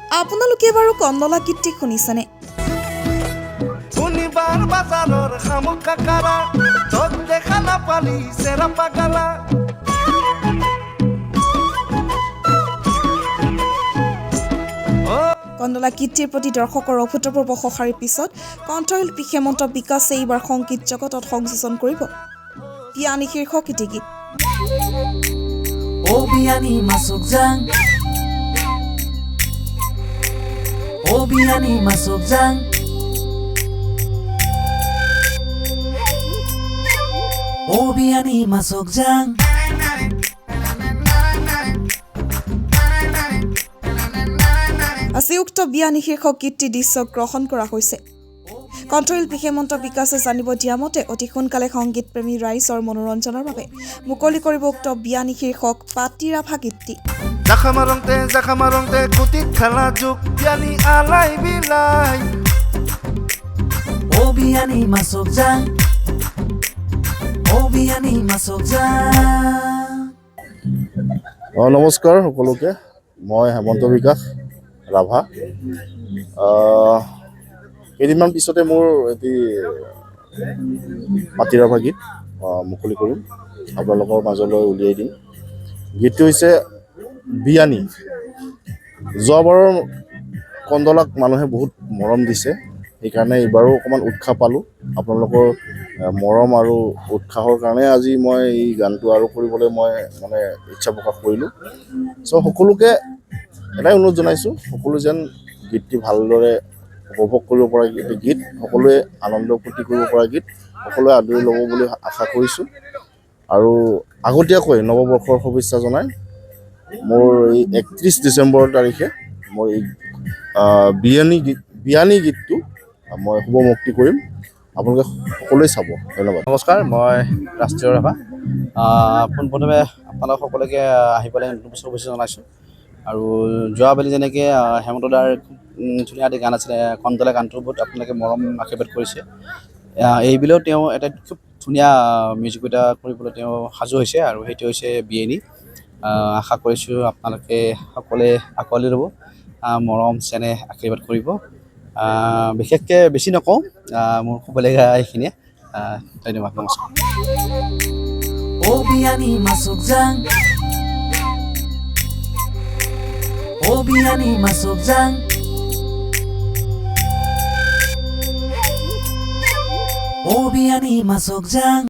আপোনালোকে বাৰু কন্দলা গীতটি শুনিছেনে? শনিবাৰ বাজাৰৰ শামুক কাকাৰা তত দেখা নাপালি চেৰা পাগালা কন্দলা গীতটিৰ প্ৰতি দৰ্শকৰ অভূতপূৰ্ব সঁহাৰিৰ পিছত কণ্ঠশিল্পী হেমন্ত বিকাশে এইবাৰ সংগীত জগতত সংযোজন কৰিব বিয়ানী শীৰ্ষক এটি গীত। O biani masuk jang O biani masuk jang O biani masuk jang আজি উক্ত বিয়ানী শীৰ্ষক গীতটি দৃশ্য গ্ৰহণ কৰা হৈছে। কণ্ঠশিল্পী হেমন্ত বিকাশে জানিব দিয়া মতে অতি সোনকালে সংগীত প্ৰেমী ৰাইজৰ মনোৰঞ্জনৰ বাবে মুকলি কৰিব উক্ত বিয়ানী শীৰ্ষক পাতিৰাভা গীতটি। জাখামাৰংতে কুটিত খেলা যুগ বিয়ানী আলাই বিলাই O biani masuk jang O biani masuk jang নমস্কাৰ সকলোকে, মই হেমন্ত বিকাশ ৰাভা। কেইদিনমান পিছতে মোৰ এটি পাতিৰাভা গীত মুকলি কৰিম, আপোনালোকৰ মাজলৈ উলিয়াই দিম। গীতটো হৈছে বিয়ানী। যোৱাবাৰৰ কন্দলাক মানুহে বহুত মৰম দিছে, সেইকাৰণে এইবাৰো অকণমান উৎসাহ পালোঁ। আপোনালোকৰ মৰম আৰু উৎসাহৰ কাৰণে আজি মই এই গানটো আৰু কৰিবলৈ মই ইচ্ছা প্ৰকাশ কৰিলোঁ। চ' সকলোকে এটাই অনুৰোধ জনাইছোঁ, সকলো যেন গীতটি ভালদৰে উপভোগ কৰিব পৰা গীত, সকলোৱে আনন্দ ফূৰ্তি কৰিব পৰা গীত, সকলোৱে আদৰি ল'ব বুলি আশা কৰিছোঁ। আৰু আগতীয়াকৈ নৱবৰ্ষৰ শুভেচ্ছা জনাই মোৰ এই 31 ডিচেম্বৰ তাৰিখে মই এই বিয়ানী গীতটো মই শুভমুক্তি কৰিম। আপোনালোকে সকলোৱে চাব। ধন্যবাদ। নমস্কাৰ, মই ৰাষ্ট্ৰীয় ৰাভা। পোনপ্ৰথমে আপোনালোক সকলোকে আহি পেলাই নতুন বছৰ শুভেচ্ছা জনাইছোঁ। আৰু যোৱাবেলি যেনেকৈ হেমন্তদাৰ ধুনীয়া এটি গান আছিলে কন্দলা, গানটোৰ ওপৰত আপোনালোকে মৰম আশীৰ্বাদ কৰিছে। এইবেলিও তেওঁ এটা খুব ধুনীয়া মিউজিক এটা কৰিবলৈ তেওঁ সাজু হৈছে, আৰু সেইটো হৈছে বিয়ানী। আশা কৰিছোঁ আপোনালোকে সকলোৱে আঁকোৱালি ল'ব, মৰম চেনেহ আশীৰ্বাদ কৰিব। বিশেষকৈ বেছি নকওঁ, মোৰ ক'বলগীয়া এইখিনিয়ে। ধন্যবাদ, নমস্কাৰ। O biani masuk jang O biani masuk jang O biani masuk jang